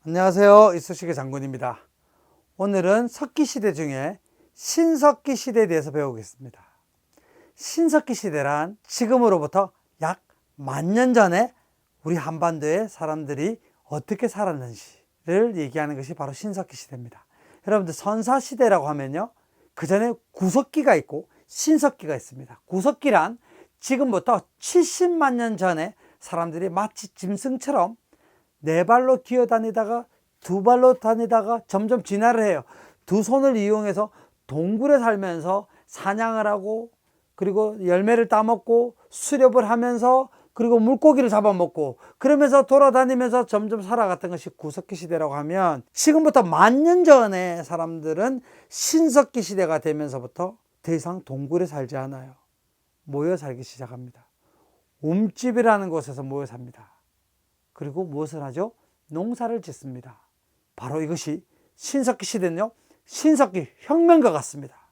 안녕하세요. 이쑤시개 장군입니다. 오늘은 석기시대 중에 신석기시대에 대해서 배우겠습니다. 신석기시대란 지금으로부터 약 10,000년 전에 우리 한반도의 사람들이 어떻게 살았는지를 얘기하는 것이 바로 신석기시대입니다. 여러분들 선사시대라고 하면요, 그 전에 구석기가 있고 신석기가 있습니다. 구석기란 지금부터 70만 년 전에 사람들이 마치 짐승처럼 네 발로 기어다니다가 두 발로 다니다가 점점 진화를 해요. 두 손을 이용해서 동굴에 살면서 사냥을 하고, 그리고 열매를 따먹고 수렵을 하면서, 그리고 물고기를 잡아먹고, 그러면서 돌아다니면서 점점 살아갔던 것이 구석기 시대라고 하면, 지금부터 10,000년 전에 사람들은 신석기 시대가 되면서부터 더 이상 동굴에 살지 않아요. 모여 살기 시작합니다. 움집이라는 곳에서 모여 삽니다. 그리고 무엇을 하죠? 농사를 짓습니다. 바로 이것이 신석기 시대는요, 신석기 혁명과 같습니다.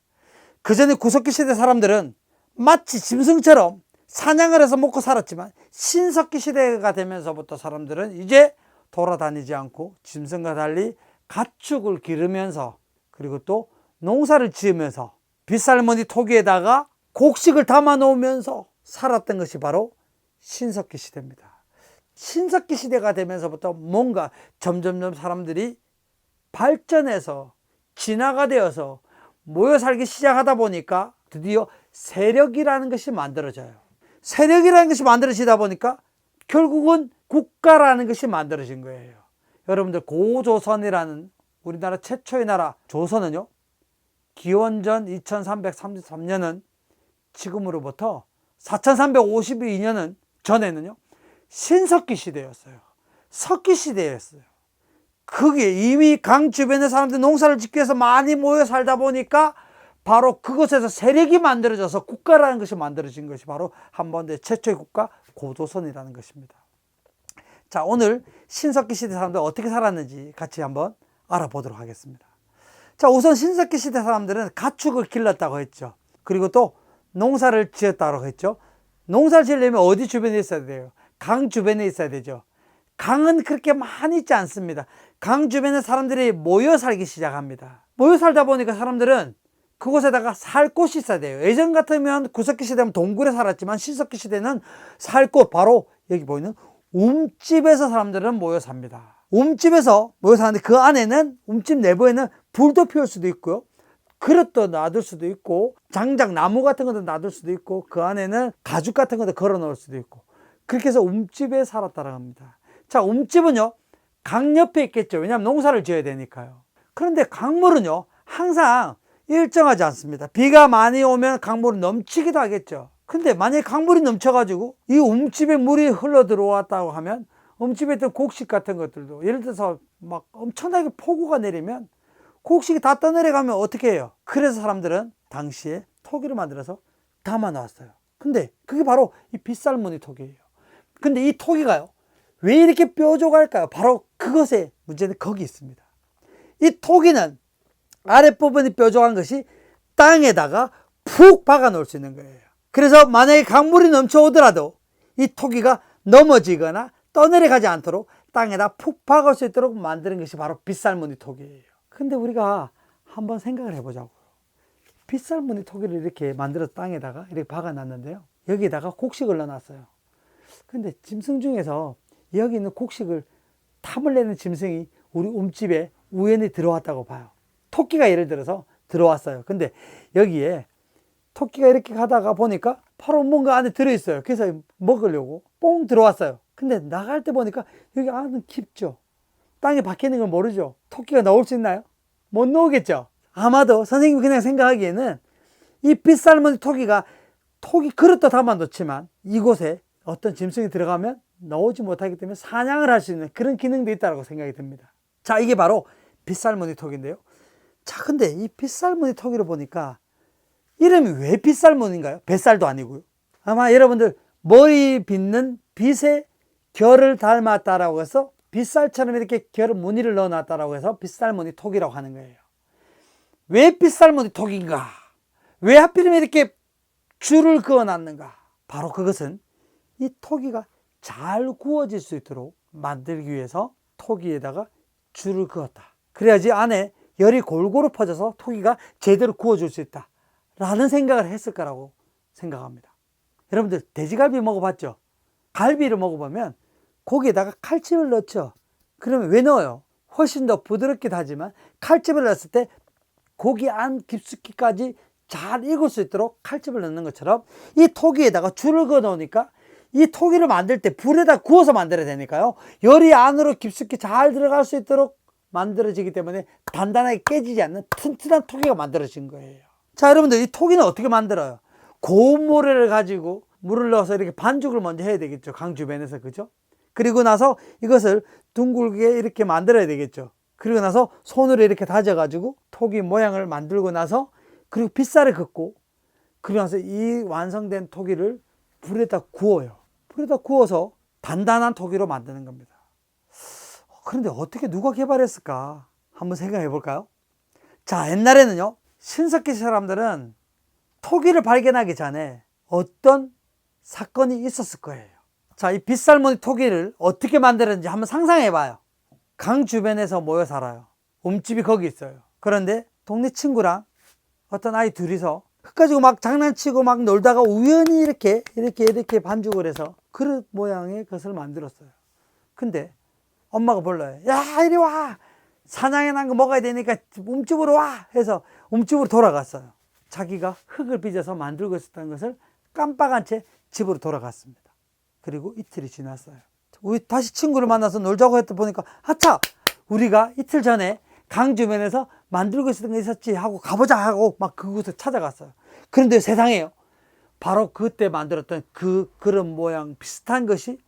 그 전에 구석기 시대 사람들은 마치 짐승처럼 사냥을 해서 먹고 살았지만, 신석기 시대가 되면서부터 사람들은 이제 돌아다니지 않고 짐승과 달리 가축을 기르면서, 그리고 또 농사를 지으면서 빗살무늬 토기에다가 곡식을 담아 놓으면서 살았던 것이 바로 신석기 시대입니다. 신석기 시대가 되면서부터 뭔가 점점점 사람들이 발전해서 진화가 되어서 모여 살기 시작하다 보니까 드디어 세력이라는 것이 만들어져요. 세력이라는 것이 만들어지다 보니까 결국은 국가라는 것이 만들어진 거예요. 여러분들 고조선이라는 우리나라 최초의 나라 조선은요, 기원전 2333년은 지금으로부터 4352년은 전에는요, 신석기 시대였어요. 석기 시대였어요. 그게 이미 강 주변의 사람들이 농사를 짓기 위해서 많이 모여 살다 보니까 바로 그곳에서 세력이 만들어져서 국가라는 것이 만들어진 것이 바로 한반도의 최초의 국가 고조선이라는 것입니다. 자, 오늘 신석기 시대 사람들 어떻게 살았는지 같이 한번 알아보도록 하겠습니다. 자, 우선 신석기 시대 사람들은 가축을 길렀다고 했죠. 그리고 또 농사를 지었다고 했죠. 농사를 지으려면 어디 주변에 있어야 돼요? 강 주변에 있어야 되죠. 강은 그렇게 많이 있지 않습니다. 강 주변에 사람들이 모여 살기 시작합니다. 모여 살다 보니까 사람들은 그곳에다가 살 곳이 있어야 돼요. 예전 같으면 구석기 시대면 동굴에 살았지만, 신석기 시대는 살 곳, 바로 여기 보이는 움집에서 사람들은 모여 삽니다. 움집에서 모여 사는데, 그 안에는, 움집 내부에는 불도 피울 수도 있고요, 그릇도 놔둘 수도 있고, 장작 나무 같은 것도 놔둘 수도 있고, 그 안에는 가죽 같은 것도 걸어 놓을 수도 있고, 그렇게 해서 움집에 살았다고 합니다. 자, 움집은요, 강 옆에 있겠죠. 왜냐하면 농사를 지어야 되니까요. 그런데 강물은요, 항상 일정하지 않습니다. 비가 많이 오면 강물은 넘치기도 하겠죠. 근데 만약에 강물이 넘쳐가지고 이 움집에 물이 흘러 들어왔다고 하면, 움집에 있던 곡식 같은 것들도, 예를 들어서 막 엄청나게 폭우가 내리면 곡식이 다 떠내려가면 어떻게 해요? 그래서 사람들은 당시에 토기를 만들어서 담아 놨어요. 근데 그게 바로 이 빗살무늬 토기예요. 근데 이 토기가요, 왜 이렇게 뾰족할까요? 바로 그것의 문제는 거기 있습니다. 이 토기는 아랫부분이 뾰족한 것이 땅에다가 푹 박아 놓을 수 있는 거예요. 그래서 만약에 강물이 넘쳐오더라도 이 토기가 넘어지거나 떠내려가지 않도록 땅에다 푹 박을 수 있도록 만드는 것이 바로 빗살무늬 토기예요. 근데 우리가 한번 생각을 해보자고요. 빗살무늬 토기를 이렇게 만들어서 땅에다가 이렇게 박아 놨는데요, 여기에다가 곡식을 넣어놨어요. 근데 짐승 중에서 여기 있는 곡식을 탐을 내는 짐승이 우리 움집에 우연히 들어왔다고 봐요. 토끼가 예를 들어서 들어왔어요. 근데 여기에 토끼가 이렇게 가다가 보니까 바로 뭔가 안에 들어있어요. 그래서 먹으려고 뽕 들어왔어요. 근데 나갈 때 보니까 여기 안은 깊죠. 땅에 박혀 있는 걸 모르죠. 토끼가 나올 수 있나요? 못 나오겠죠. 아마도 선생님이 그냥 생각하기에는 이 빗살무늬 토기가 토기 그릇도 담아 놓지만, 이곳에 어떤 짐승이 들어가면 나오지 못하기 때문에 사냥을 할 수 있는 그런 기능도 있다고 생각이 듭니다. 자, 이게 바로 빗살무늬 토기인데요. 자, 근데 이 빗살무늬 토기를 보니까 이름이 왜 빗살무늬인가요? 뱃살도 아니고요. 아마 여러분들 머리 빗는 빗의 결을 닮았다라고 해서 빗살처럼 이렇게 결을 무늬를 넣어놨다라고 해서 빗살무늬 토기라고 하는 거예요. 왜 빗살무늬 토기인가? 왜 하필이면 이렇게 줄을 그어놨는가? 바로 그것은 이 토기가 잘 구워질 수 있도록 만들기 위해서 토기에다가 줄을 그었다. 그래야지 안에 열이 골고루 퍼져서 토기가 제대로 구워줄 수 있다 라는 생각을 했을 거라고 생각합니다. 여러분들 돼지갈비 먹어봤죠? 갈비를 먹어보면 고기에다가 칼집을 넣죠. 그러면 왜 넣어요? 훨씬 더 부드럽기도 하지만 칼집을 넣었을 때 고기 안 깊숙이까지 잘 익을 수 있도록 칼집을 넣는 것처럼 이 토기에다가 줄을 그어 놓으니까 이 토기를 만들 때 불에다 구워서 만들어야 되니까요, 열이 안으로 깊숙이 잘 들어갈 수 있도록 만들어지기 때문에 단단하게 깨지지 않는 튼튼한 토기가 만들어진 거예요. 자, 여러분들 이 토기는 어떻게 만들어요? 고운 모래를 가지고 물을 넣어서 이렇게 반죽을 먼저 해야 되겠죠. 강 주변에서. 그죠? 그리고 나서 이것을 둥글게 이렇게 만들어야 되겠죠. 그리고 나서 손으로 이렇게 다져가지고 토기 모양을 만들고 나서 그리고 빗살을 긋고 그리고 나서 이 완성된 토기를 불에다 구워요. 불에다 구워서 단단한 토기로 만드는 겁니다. 그런데 어떻게 누가 개발했을까? 한번 생각해 볼까요? 자, 옛날에는요, 신석기 사람들은 토기를 발견하기 전에 어떤 사건이 있었을 거예요. 자, 이 빗살무늬 토기를 어떻게 만들었는지 한번 상상해 봐요. 강 주변에서 모여 살아요. 움집이 거기 있어요. 그런데 동네 친구랑 어떤 아이 둘이서 흙 가지고 막 장난치고 막 놀다가 우연히 이렇게 반죽을 해서 그릇 모양의 것을 만들었어요. 근데 엄마가 불러요. 야, 이리 와! 사냥해 난 거 먹어야 되니까 움집으로 와! 해서 움집으로 돌아갔어요. 자기가 흙을 빚어서 만들고 있었던 것을 깜빡한 채 집으로 돌아갔습니다. 그리고 이틀이 지났어요. 우리 다시 친구를 만나서 놀자고 했다 보니까, 아차! 우리가 이틀 전에 강 주변에서 만들고 있었던 게 있었지 하고 가보자 하고 막 그곳을 찾아갔어요. 그런데 세상에요, 바로 그때 만들었던 그 그릇 모양 비슷한 것이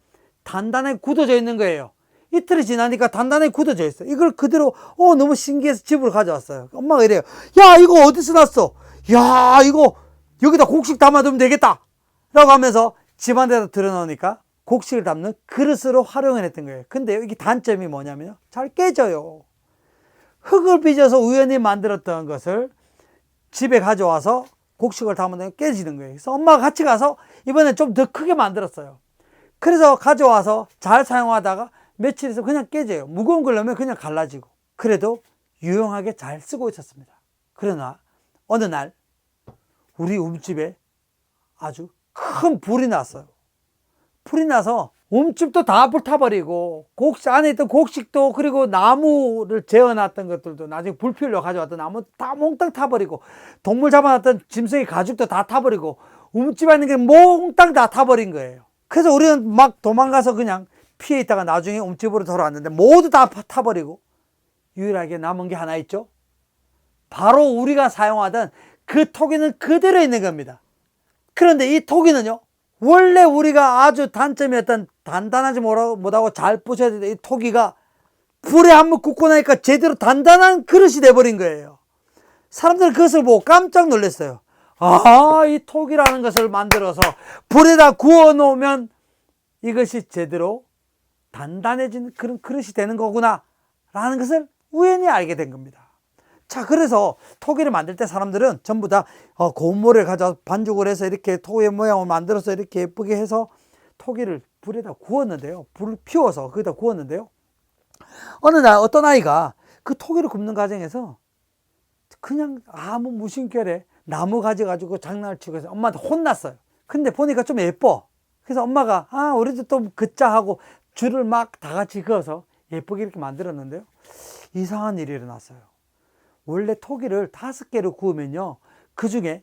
단단하게 굳어져 있는 거예요. 이틀이 지나니까 단단하게 굳어져 있어요. 이걸 그대로 너무 신기해서 집으로 가져왔어요. 엄마가 이래요. 야, 이거 어디서 났어? 야, 이거 여기다 곡식 담아두면 되겠다 라고 하면서 집 안에다 들어놓으니까 곡식을 담는 그릇으로 활용을 했던 거예요. 근데 이게 단점이 뭐냐면요, 잘 깨져요. 흙을 빚어서 우연히 만들었던 것을 집에 가져와서 곡식을 담으면 깨지는 거예요. 그래서 엄마가 같이 가서 이번엔 좀 더 크게 만들었어요. 그래서 가져와서 잘 사용하다가 며칠 있으면 그냥 깨져요. 무거운 걸 넣으면 그냥 갈라지고. 그래도 유용하게 잘 쓰고 있었습니다. 그러나 어느 날 우리 움집에 아주 큰 불이 났어요. 불이 나서 움집도 다 불타버리고 곡식 안에 있던 곡식도, 그리고 나무를 재워놨던 것들도, 나중에 불 피우려고 가져왔던 나무 다 몽땅 타버리고, 동물 잡아놨던 짐승의 가죽도 다 타버리고, 움집 안에 있는 게 몽땅 다 타버린 거예요. 그래서 우리는 막 도망가서 그냥 피해 있다가 나중에 움집으로 돌아왔는데 모두 다 타버리고 유일하게 남은 게 하나 있죠. 바로 우리가 사용하던 그 토기는 그대로 있는 겁니다. 그런데 이 토기는요, 원래 우리가 아주 단점이었던 단단하지 못하고 잘 부셔야 되는 이 토기가 불에 한번 굽고 나니까 제대로 단단한 그릇이 돼버린 거예요. 사람들은 그것을 보고 깜짝 놀랐어요. 아, 이 토기라는 것을 만들어서 불에다 구워 놓으면 이것이 제대로 단단해진 그런 그릇이 되는 거구나 라는 것을 우연히 알게 된 겁니다. 자, 그래서 토기를 만들 때 사람들은 전부 다 고운 모래를 가져와서 반죽을 해서 이렇게 토기의 모양을 만들어서 이렇게 예쁘게 해서 토기를 불에다 구웠는데요. 불을 피워서 거기다 구웠는데요. 어느 날 어떤 아이가 그 토기를 굽는 과정에서 그냥 아무 무심결에 나무 가져가지고 장난을 치고 해서 엄마한테 혼났어요. 근데 보니까 좀 예뻐. 그래서 엄마가 우리도 또 긋자 하고 줄을 막 다 같이 그어서 예쁘게 이렇게 만들었는데요. 이상한 일이 일어났어요. 원래 토기를 5개로 구우면요, 그 중에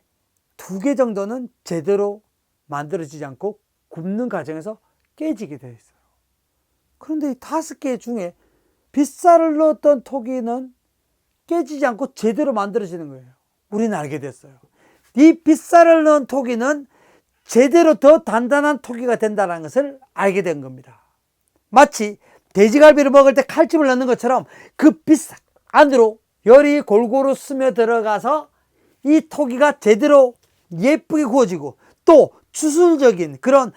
2개 정도는 제대로 만들어지지 않고 굽는 과정에서 깨지게 되어 있어요. 그런데 이 5개 중에 빗살을 넣었던 토기는 깨지지 않고 제대로 만들어지는 거예요. 우리는 알게 됐어요. 이 빗살을 넣은 토기는 제대로 더 단단한 토기가 된다는 것을 알게 된 겁니다. 마치 돼지갈비를 먹을 때 칼집을 넣는 것처럼 그 빗살 안으로 열이 골고루 스며들어가서 이 토기가 제대로 예쁘게 구워지고, 또 주술적인 그런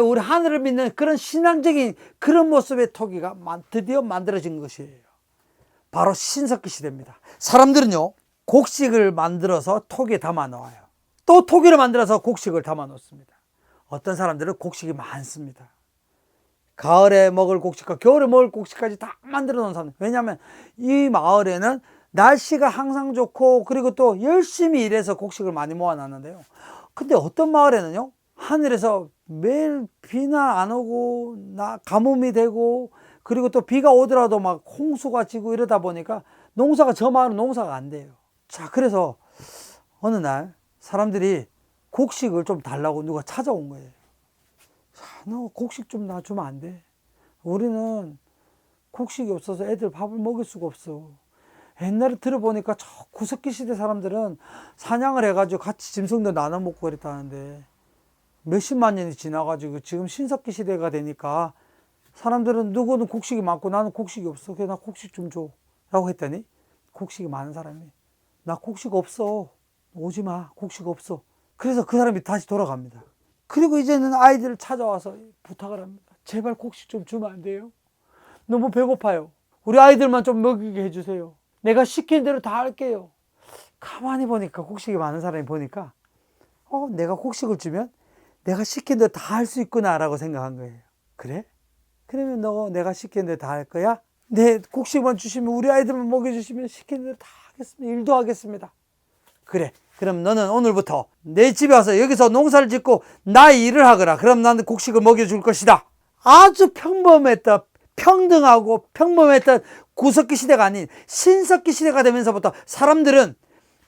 우리 하늘을 믿는 그런 신앙적인 그런 모습의 토기가 드디어 만들어진 것이에요. 바로 신석기 시대입니다. 사람들은요, 곡식을 만들어서 토기에 담아 놓아요. 또 토기를 만들어서 곡식을 담아 놓습니다. 어떤 사람들은 곡식이 많습니다. 가을에 먹을 곡식과 겨울에 먹을 곡식까지 다 만들어 놓은 사람들. 왜냐하면 이 마을에는 날씨가 항상 좋고 그리고 또 열심히 일해서 곡식을 많이 모아놨는데요. 근데 어떤 마을에는요, 하늘에서 매일 비나 안 오고 가뭄이 되고 그리고 또 비가 오더라도 막 홍수가 지고 이러다 보니까 농사가, 저 마을은 농사가 안 돼요. 자, 그래서 어느 날 사람들이 곡식을 좀 달라고 누가 찾아온 거예요. 자, 너 곡식 좀 놔주면 안 돼? 우리는 곡식이 없어서 애들 밥을 먹일 수가 없어. 옛날에 들어보니까 저 구석기 시대 사람들은 사냥을 해가지고 같이 짐승도 나눠 먹고 그랬다는데 몇십만 년이 지나가지고 지금 신석기 시대가 되니까 사람들은 누구는 곡식이 많고 나는 곡식이 없어. 그래, 나 곡식 좀 줘. 라고 했더니 곡식이 많은 사람이, 나 곡식 없어. 오지 마. 곡식 없어. 그래서 그 사람이 다시 돌아갑니다. 그리고 이제는 아이들을 찾아와서 부탁을 합니다. 제발 곡식 좀 주면 안 돼요? 너무 배고파요. 우리 아이들만 좀 먹이게 해주세요. 내가 시킨 대로 다 할게요. 가만히 보니까, 곡식이 많은 사람이 보니까 내가 곡식을 주면 내가 시킨 대로 다 할 수 있구나 라고 생각한 거예요. 그래? 그러면 너 내가 시킨 대로 다 할 거야? 네, 곡식만 주시면, 우리 아이들만 먹여주시면 시킨 대로 다 하겠습니다. 일도 하겠습니다. 그래, 그럼 너는 오늘부터 내 집에 와서 여기서 농사를 짓고 나의 일을 하거라. 그럼 나는 곡식을 먹여줄 것이다. 아주 평범했던, 평등하고 평범했던 구석기 시대가 아닌 신석기 시대가 되면서부터 사람들은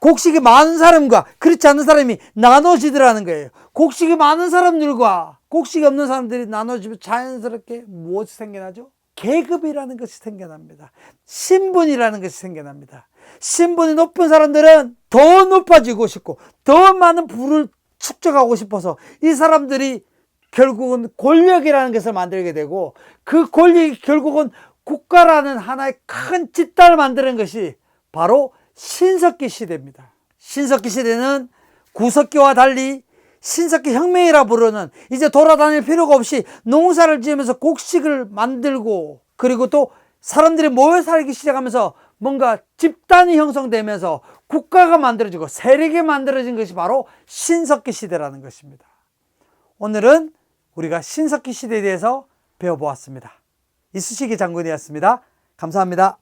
곡식이 많은 사람과 그렇지 않은 사람이 나눠지더라는 거예요. 곡식이 많은 사람들과 곡식이 없는 사람들이 나눠지면 자연스럽게 무엇이 생겨나죠? 계급이라는 것이 생겨납니다. 신분이라는 것이 생겨납니다. 신분이 높은 사람들은 더 높아지고 싶고 더 많은 부를 축적하고 싶어서 이 사람들이 결국은 권력이라는 것을 만들게 되고, 그 권력이 결국은 국가라는 하나의 큰 집단을 만드는 것이 바로 신석기 시대입니다. 신석기 시대는 구석기와 달리 신석기 혁명이라 부르는, 이제 돌아다닐 필요가 없이 농사를 지으면서 곡식을 만들고 그리고 또 사람들이 모여 살기 시작하면서 뭔가 집단이 형성되면서 국가가 만들어지고 세력이 만들어진 것이 바로 신석기 시대라는 것입니다. 오늘은 우리가 신석기 시대에 대해서 배워보았습니다. 이쑤시개 장군이었습니다. 감사합니다.